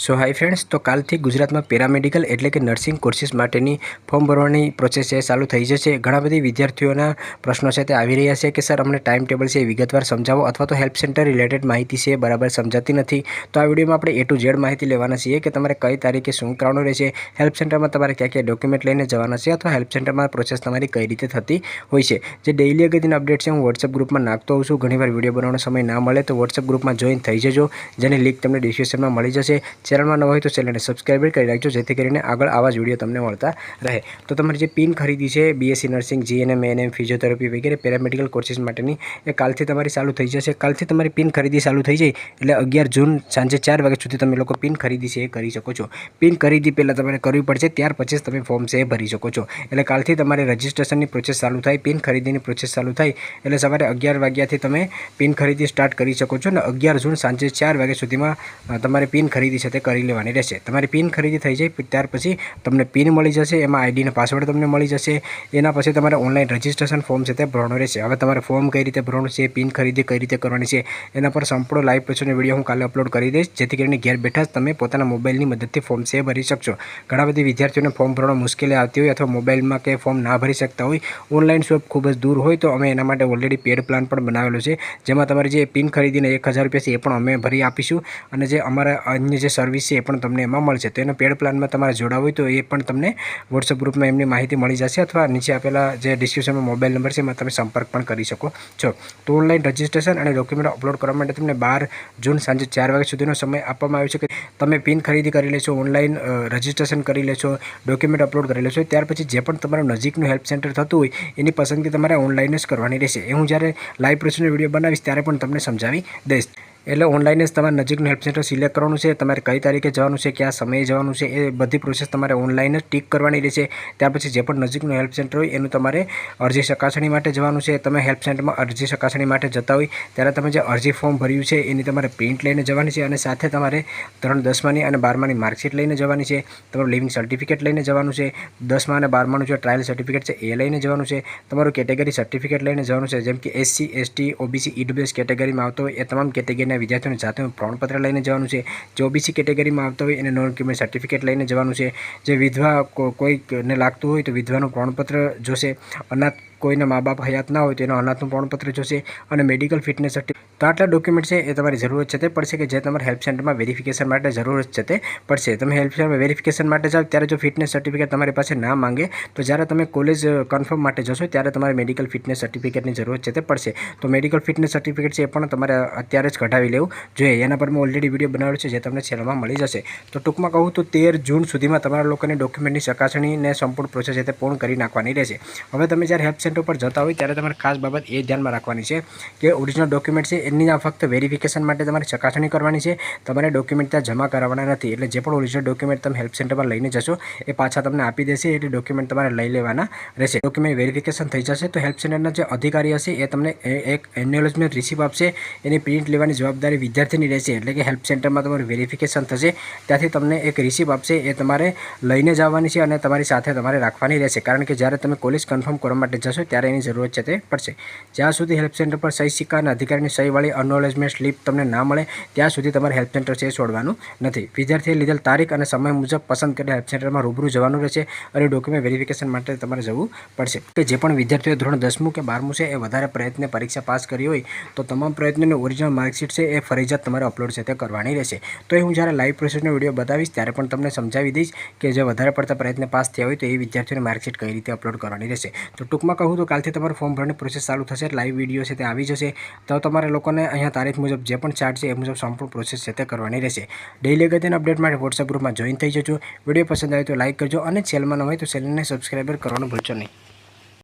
સો high friends, તો કાલથી ગુજરાતમાં પેરામેડિકલ એટલે કે નર્સિંગ કોર્સીસ માટેની ફોર્મ ભરવાની પ્રોસેસ છે ચાલુ થઈ જશે। ઘણા બધી વિદ્યાર્થીઓના પ્રશ્નો છે તે આવી રહ્યા છે કે સર અમને ટાઈમ ટેબલ છે વિગતવાર સમજાવો અથવા તો હેલ્પ સેન્ટર રિલેટેડ માહિતી છે બરાબર સમજાતી નથી। તો આ વિડીયોમાં આપણે A to Z માહિતી લેવાના છીએ કે તમારે કઈ તારીખે શું કરવાનું રહેશે, હેલ્પ સેન્ટરમાં તમારે ક્યાં ક્યાં ડોક્યુમેન્ટ લઈને જવાના છે અથવા હેલ્પ સેન્ટરમાં પ્રોસેસ તમારી કઈ રીતે થતી હોય છે। જે ડેઇલી અગત્યના અપડેટ છે હું વોટ્સએપ ગ્રુપમાં નાખતો હોઉં છું। ઘણીવાર વિડીયો બનાવવાનો સમય ના મળે તો વોટ્સએપ ગ્રુપમાં જોઈન થઈ જજો, જેની લિંક તમને ડિસ્ક્રિપ્શનમાં મળી જશે। ચેનલમાં નવા હોય તો ચેનલને સબસ્ક્રાઇબ કરી રાખજો, જેથી કરીને આગળ આવા જ વિડીયો તમને મળતા રહે। તો તમારી જે પિન ખરીદી છે BSc nursing, GNM, ANM, physiotherapy વગેરે પેરામેડિકલ કોર્સીસ માટેની એ કાલથી તમારી ચાલુ થઈ જશે। કાલથી તમારી પિન ખરીદી ચાલુ થઈ જાય એટલે 11 જૂન સાંજે 4 વાગ્યા સુધી તમે લોકો પિન ખરીદી છે એ કરી શકો છો। પિન ખરીદી પહેલાં તમારે કરવી પડશે, ત્યાર પછી તમે ફોર્મ છે એ ભરી શકો છો। એટલે કાલથી તમારે રજિસ્ટ્રેશનની પ્રોસેસ ચાલુ થાય, પિન ખરીદીની પ્રોસેસ ચાલુ થાય એટલે સવારે 11 વાગ્યાથી તમે પિન ખરીદી સ્ટાર્ટ કરી શકો છો અને 11 જૂન સાંજે 4 વાગ્યા સુધીમાં તમારે પિન ખરીદી છે તે કરી લેવાની રહેશે। તમારી પિન ખરીદી થઈ જાય ત્યાર પછી તમને પિન મળી જશે, એમાં આઈડી અને પાસવર્ડ તમને મળી જશે। એના પછી તમારે ઓનલાઈન રજિસ્ટ્રેશન ફોર્મ છે તે ભરવાનું રહેશે। હવે તમારે ફોર્મ કઈ રીતે ભરવાનું છે, પિન ખરીદી કઈ રીતે કરવાની છે એના પર સંપૂર્ણ લાઈવ પ્રોસેસનો વિડીયો હું કાલે અપલોડ કરી દઈશ, જેથી કરીને ઘેર બેઠા જ તમે પોતાના મોબાઈલની મદદથી ફોર્મ છે ભરી શકશો। ઘણા બધી વિદ્યાર્થીઓને ફોર્મ ભરવામાં મુશ્કેલી આવતી હોય અથવા મોબાઈલમાં કે ફોર્મ ના ભરી શકતા હોય, ઓનલાઈન શોપ ખૂબ જ દૂર હોય, તો અમે એના માટે ઓલરેડી પેડ પ્લાન પણ બનાવેલો છે, જેમાં તમારી જે પિન ખરીદીને 1000 રૂપિયા છે એ પણ અમે ભરી આપીશું અને જે અમારા અન્ય જે સર્વિસ છે એ પણ તમને એમાં મળશે। તો એનો પેડ પ્લાનમાં તમારે જોડાવું હોય તો એ પણ તમને વોટ્સએપ ગ્રુપમાં એમની માહિતી મળી જશે અથવા નીચે આપેલા જે ડિસ્ક્રિપ્શનમાં મોબાઈલ નંબર છે એમાં તમે સંપર્ક પણ કરી શકો છો। તો ઓનલાઈન રજિસ્ટ્રેશન અને ડોક્યુમેન્ટ અપલોડ કરવા માટે તમને 12 જૂન સાંજે 4 વાગ્યા સુધીનો સમય આપવામાં આવ્યો છે કે તમે પિન ખરીદી કરી લેશો, ઓનલાઈન રજિસ્ટ્રેશન કરી લેશો, ડોક્યુમેન્ટ અપલોડ કરી લેશો, ત્યાર પછી જે પણ તમારું નજીકનું હેલ્પ સેન્ટર થતું હોય એની પસંદગી તમારે ઓનલાઈન જ કરવાની રહેશે। એ હું જ્યારે લાઈવ પ્રોસેસનો વિડીયો બનાવીશ ત્યારે પણ તમને સમજાવી દઈશ। એટલે ઓનલાઈન જ તમારે નજીકનું હેલ્પ સેન્ટર સિલેક્ટ કરવાનું છે, તમારે કઈ તારીખે જવાનું છે, કયા સમયે જવાનું છે, એ બધી પ્રોસેસ તમારે ઓનલાઈન જ ટીક કરવાની રહેશે। ત્યાર પછી જે પણ નજીકનું હેલ્પ સેન્ટર હોય એનું તમારે અરજી ચકાસણી માટે જવાનું છે। તમે હેલ્પ સેન્ટરમાં અરજી ચકાસણી માટે જતા હોય ત્યારે તમે જે અરજી ફોર્મ ભર્યું છે એની તમારે પ્રિન્ટ લઈને જવાની છે અને સાથે તમારે ધોરણ 10માની અને 12માની માર્કશીટ લઈને જવાની છે, તમારું લિવિંગ સર્ટિફિકેટ લઈને જવાનું છે, 10મા અને 12માનું જે ટ્રાયલ સર્ટિફિકેટ છે એ લઈને જવાનું છે, તમારું કેટેગરી સર્ટિફિકેટ લઈને જવાનું છે, જેમ કે SC, ST, OBC, EWS કેટેગરીમાં આવતો હોય એ તમામ કેટેગરીના વિદ્યાર્થીઓને જાતે પ્રમાણપત્ર લઈને જવાનું છે। જે OBC કેટેગરીમાં આવતો હોય એને નોન ક્રિમિનલ સર્ટિફિકેટ લઈને જવાનું છે। જે વિધવા કોઈને લાગતું હોય તો વિધવાનું પ્રમાણપત્ર જોશે, અનાથ કોઈના મા બાપ હયાત ના હોય તો એનો અનાથનું પ્રમાણપત્ર જોશે અને મેડિકલ ફિટનેસ સર્ટિફિકેટ। તો આટલા ડોક્યુમેન્ટ છે એ તમારી જરૂરત છે તે પડશે કે જે તમારે હેલ્પ સેન્ટરમાં વેરિફિકેશન માટે જરૂરત છે તે પડશે। તમે હેલ્પ સેન્ટરમાં વેરિફિકેશન માટે જાઓ ત્યારે જો ફિટનેસ સર્ટિફિકેટ તમારી પાસે ના માંગે તો જ્યારે તમે કોલેજ કન્ફર્મ માટે જશો ત્યારે તમારે મેડિકલ ફિટનેસ સર્ટિફિકેટની જરૂરત છે તે પડશે। તો મેડિકલ ફિટનેસ સર્ટિફિકેટ છે એ પણ તમારે અત્યારે જ કઢાવી લેવું જોઈએ। એના પર મેં ઓલરેડી વિડીયો બનાવેલો છે જે તમને ચેનલમાં મળી જશે। તો ટૂંકમાં કહું તો 13 જૂન સુધીમાં તમારા લોકોને ડોક્યુમેન્ટની ચકાસણીને સંપૂર્ણ પ્રોસેસ છે તે પૂર્ણ કરી નાખવાની રહેશે। હવે તમે જ્યારે હેલ્પ સેન્ટર પર જતા હોય ત્યારે તમારે ખાસ બાબત એ ધ્યાનમાં રાખવાની છે કે ઓરિજિનલ ડોક્યુમેન્ટ છે એની આ ફક્ત વેરિફિકેશન માટે તમારે ચકાસણી કરવાની છે, તમારે ડોક્યુમેન્ટ ત્યાં જમા કરાવવાના નથી। એટલે જે પણ ઓરિજિનલ ડોક્યુમેન્ટ તમે હેલ્પ સેન્ટરમાં લઈને જશો એ પાછા તમને આપી દેશે, એટલે ડોક્યુમેન્ટ તમારે લઈ લેવાના રહેશે। ડોક્યુમેન્ટ વેરિફિકેશન થઈ જશે તો હેલ્પ સેન્ટરના જે અધિકારી હશે એ તમને એક એન્યુઅલમેન્ટ રિસિપ્ટ આપશે, એની પ્રિન્ટ લેવાની જવાબદારી વિદ્યાર્થીની રહેશે। એટલે કે હેલ્પ સેન્ટરમાં તમારું વેરિફિકેશન થશે ત્યાંથી તમને એક રિસિપ્ટ આપશે, એ તમારે લઈને જવાની છે અને તમારી સાથે તમારે રાખવાની રહેશે, કારણ કે જ્યારે તમે કોલેજ કન્ફર્મ કરવા માટે જશો ત્યારે એની જરૂરત છે તે પડશે। જ્યાં સુધી હેલ્પ સેન્ટર પર સહી સિક્કા અને અધિકારીની સહીવાળી અનોલેજમેન્ટ સ્લીપ તમને ના મળે ત્યાં સુધી તમારે હેલ્પ સેન્ટર છે છોડવાનું નથી। વિદ્યાર્થીએ લીધેલ તારીખ અને સમય મુજબ પસંદ કરેલ હેલ્પ સેન્ટરમાં રૂબરૂ જવાનું રહેશે અને ડોક્યુમેન્ટ વેરિફિકેશન માટે તમારે જવું પડશે। કે જે પણ વિદ્યાર્થીઓએ ધોરણ 10મું કે 12મું છે એ વધારે પ્રયત્ને પરીક્ષા પાસ કરી હોય તો તમામ પ્રયત્નોની ઓરિજિનલ માર્કશીટ છે એ ફરજિયાત તમારે અપલોડ છે તે કરવાની રહેશે। તો હું જ્યારે લાઈવ પ્રોસેસનો વિડીયો બતાવીશ ત્યારે પણ તમને સમજાવી દઈશ કે જે વધારે પડતા પ્રયત્ન પાસ થયા હોય તો એ વિદ્યાર્થીઓની માર્કશીટ કઈ રીતે અપલોડ કરવાની રહેશે। તો ટૂંકમાં કહું તો કાલથી તમારું ફોર્મ ભરવાની પ્રોસેસ ચાલુ થશે, લાઈવ વિડીયો છે તે આવી જશે। તો તમારે લોકોને અહીંયા તારીખ મુજબ જે પણ ચાર્ટ છે એ મુજબ સંપૂર્ણ પ્રોસેસ છે તે કરવાની રહેશે। ડેઇલી અગત્યના અપડેટ માટે વોટ્સએપ ગ્રુપમાં જોઈન થઈ જજો। વિડીયો પસંદ આવે તો લાઈક કરજો અને ચેનલમાં ન હોય તો ચેનલને સબસ્ક્રાઈબર કરવાનું ભૂલશો નહીં।